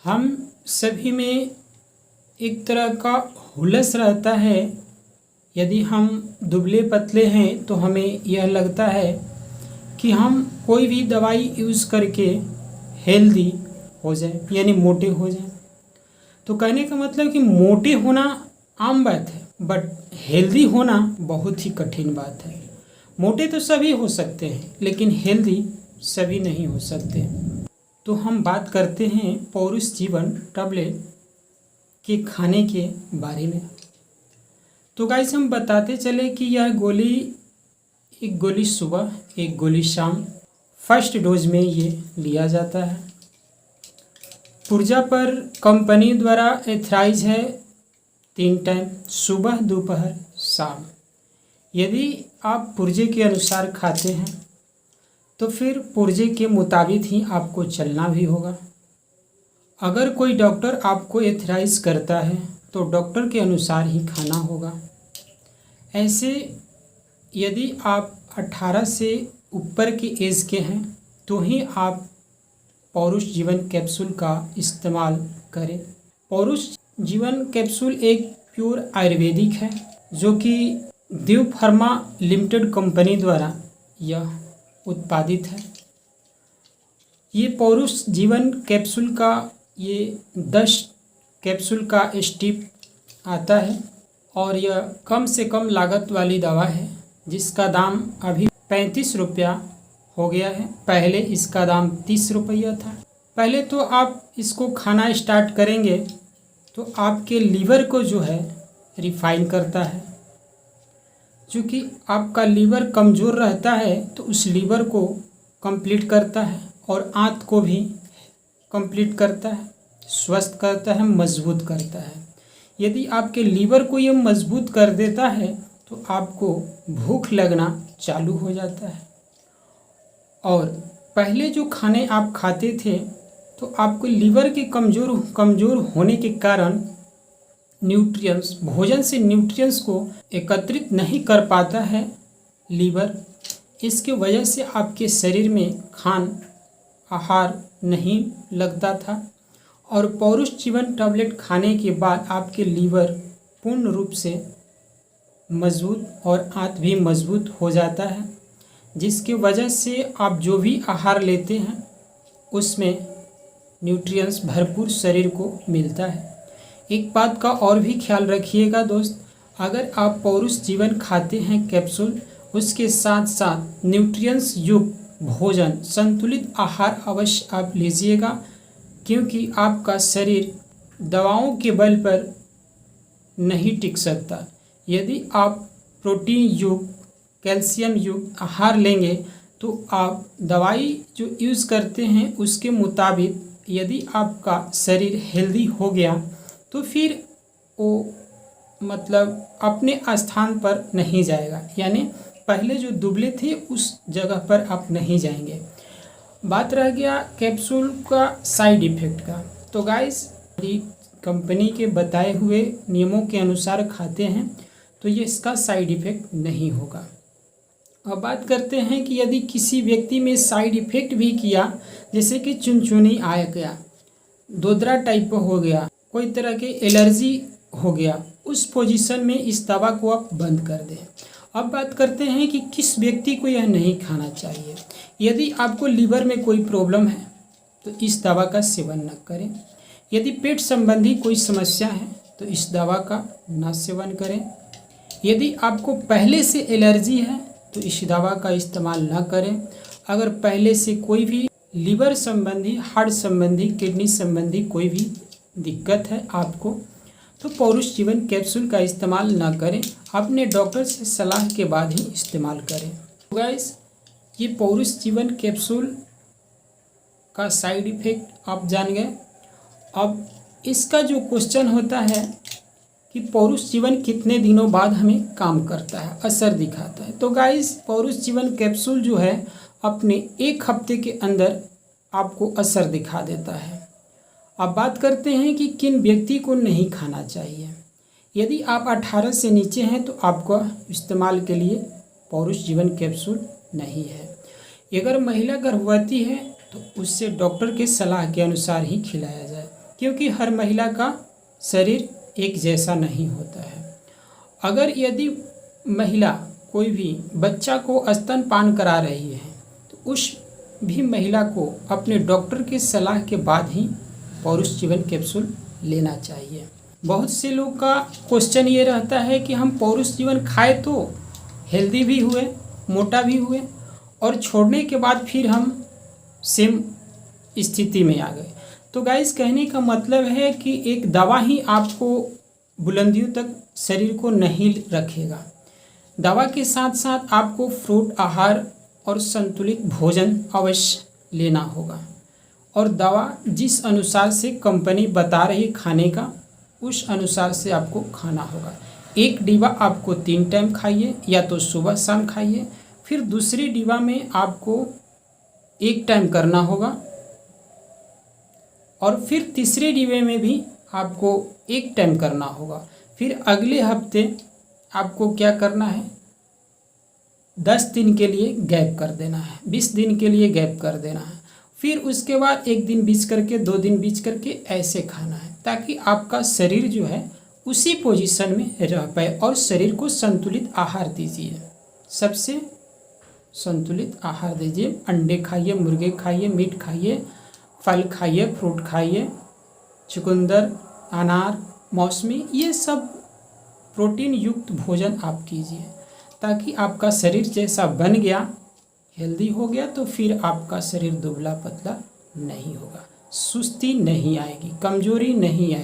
हम सभी में एक तरह का हुलस रहता है। यदि हम दुबले पतले हैं तो हमें यह लगता है कि हम कोई भी दवाई यूज़ करके हेल्दी हो जाए, यानी मोटे हो जाए। तो कहने का मतलब कि मोटे होना आम बात है, बट हेल्दी होना बहुत ही कठिन बात है। मोटे तो सभी हो सकते हैं, लेकिन हेल्दी सभी नहीं हो सकते। तो हम बात करते हैं पौरुष जीवन टैबलेट के खाने के बारे में। तो गाइस हम बताते चले कि यह गोली, एक गोली सुबह, एक गोली शाम, फर्स्ट डोज में ये लिया जाता है। पुर्जा पर कंपनी द्वारा एथराइज है 3 टाइम, सुबह, दोपहर, शाम। यदि आप पुर्जे के अनुसार खाते हैं तो फिर पुर्जे के मुताबिक ही आपको चलना भी होगा। अगर कोई डॉक्टर आपको एथराइज करता है तो डॉक्टर के अनुसार ही खाना होगा। ऐसे यदि आप 18 से ऊपर के एज के हैं तो ही आप पौरुष जीवन कैप्सूल का इस्तेमाल करें। पौरुष जीवन कैप्सूल एक प्योर आयुर्वेदिक है जो कि देव फार्मा लिमिटेड कंपनी द्वारा यह उत्पादित है। ये पौरुष जीवन कैप्सूल का ये 10 कैप्सूल का स्टिप आता है और यह कम से कम लागत वाली दवा है जिसका दाम अभी 35 रुपया हो गया है। पहले इसका दाम 30 रुपया था। पहले तो आप इसको खाना स्टार्ट करेंगे तो आपके लीवर को जो है रिफाइन करता है। चूँकि आपका लीवर कमज़ोर रहता है तो उस लीवर को कंप्लीट करता है और आंत को भी कंप्लीट करता है, स्वस्थ करता है, मजबूत करता है। यदि आपके लीवर को ये मजबूत कर देता है तो आपको भूख लगना चालू हो जाता है। और पहले जो खाने आप खाते थे तो आपको लीवर के कमज़ोर होने के कारण न्यूट्रिएंट्स, भोजन से न्यूट्रिएंट्स को एकत्रित नहीं कर पाता है लीवर। इसके वजह से आपके शरीर में आहार नहीं लगता था और पौरुष जीवन टैबलेट खाने के बाद आपके लीवर पूर्ण रूप से मजबूत और आंत भी मजबूत हो जाता है, जिसकी वजह से आप जो भी आहार लेते हैं उसमें न्यूट्रिएंट्स भरपूर शरीर को मिलता है। एक बात का और भी ख्याल रखिएगा दोस्त, अगर आप पौरुष जीवन खाते हैं कैप्सूल, उसके साथ साथ न्यूट्रिएंट्स युक्त भोजन, संतुलित आहार अवश्य आप लीजिएगा, क्योंकि आपका शरीर दवाओं के बल पर नहीं टिक सकता। यदि आप प्रोटीन युक्त, कैल्शियम युक्त आहार लेंगे तो आप दवाई जो यूज़ करते हैं उसके मुताबिक यदि आपका शरीर हेल्दी हो गया तो फिर वो मतलब अपने स्थान पर नहीं जाएगा, यानी पहले जो दुबले थे उस जगह पर आप नहीं जाएंगे। बात रह गया कैप्सूल का साइड इफ़ेक्ट का। तो गाइस यदि कंपनी के बताए हुए नियमों के अनुसार खाते हैं तो ये इसका साइड इफ़ेक्ट नहीं होगा। अब बात करते हैं कि यदि किसी व्यक्ति में साइड इफ़ेक्ट भी किया, जैसे कि चुनचुनी आ गया, दोदरा टाइप हो गया, कोई तरह के एलर्जी हो गया, उस पोजीशन में इस दवा को आप बंद कर दें। अब बात करते हैं कि किस व्यक्ति को यह नहीं खाना चाहिए। यदि आपको लीवर में कोई प्रॉब्लम है तो इस दवा का सेवन न करें। यदि पेट संबंधी कोई समस्या है तो इस दवा का न सेवन करें। यदि आपको पहले से एलर्जी है तो इस दवा का इस्तेमाल न करें। अगर पहले से कोई भी लीवर संबंधी, हार्ट संबंधी, किडनी संबंधी कोई भी दिक्कत है आपको तो पौरुष जीवन कैप्सूल का इस्तेमाल ना करें, अपने डॉक्टर से सलाह के बाद ही इस्तेमाल करें। तो गाइस ये पौरुष जीवन कैप्सूल का साइड इफ़ेक्ट आप जान गए। अब इसका जो क्वेश्चन होता है कि पौरुष जीवन कितने दिनों बाद हमें काम करता है, असर दिखाता है। तो गाइस पौरुष जीवन कैप्सूल जो है अपने 1 हफ्ते के अंदर आपको असर दिखा देता है। अब बात करते हैं कि किन व्यक्ति को नहीं खाना चाहिए। यदि आप 18 से नीचे हैं तो आपको इस्तेमाल के लिए पौरुष जीवन कैप्सूल नहीं है। अगर महिला गर्भवती है तो उससे डॉक्टर के सलाह के अनुसार ही खिलाया जाए, क्योंकि हर महिला का शरीर एक जैसा नहीं होता है। अगर यदि महिला कोई भी बच्चा को स्तनपान करा रही है तो उस भी महिला को अपने डॉक्टर की सलाह के बाद ही पौरुष जीवन कैप्सूल लेना चाहिए। बहुत से लोग का क्वेश्चन ये रहता है कि हम पौरुष जीवन खाए तो हेल्दी भी हुए, मोटा भी हुए और छोड़ने के बाद फिर हम सेम स्थिति में आ गए। तो गाइस, कहने का मतलब है कि एक दवा ही आपको बुलंदियों तक शरीर को नहीं रखेगा। दवा के साथ साथ आपको फ्रूट आहार और संतुलित भोजन अवश्य लेना होगा और दवा जिस अनुसार से कंपनी बता रही खाने का उस अनुसार से आपको खाना होगा। एक डिब्बा आपको 3 टाइम खाइए, या तो सुबह शाम खाइए, फिर दूसरी डिब्बा में आपको 1 टाइम करना होगा और फिर तीसरे डिब्बे में भी आपको 1 टाइम करना होगा। फिर अगले हफ्ते आपको क्या करना है, 10 दिन के लिए गैप कर देना है, 20 दिन के लिए गैप कर देना है, फिर उसके बाद 1 दिन बीच करके 2 दिन बीच करके ऐसे खाना है, ताकि आपका शरीर जो है उसी पोजीशन में रह पाए। और शरीर को संतुलित आहार दीजिए, सबसे संतुलित आहार दीजिए। अंडे खाइए, मुर्गे खाइए, मीट खाइए, फल खाइए, फ्रूट खाइए, चुकंदर, अनार, मौसमी, ये सब प्रोटीन युक्त भोजन आप कीजिए, ताकि आपका शरीर जैसा बन गया, हेल्दी हो गया, तो फिर आपका शरीर दुबला पतला नहीं होगा, सुस्ती नहीं आएगी, कमजोरी नहीं आएगी।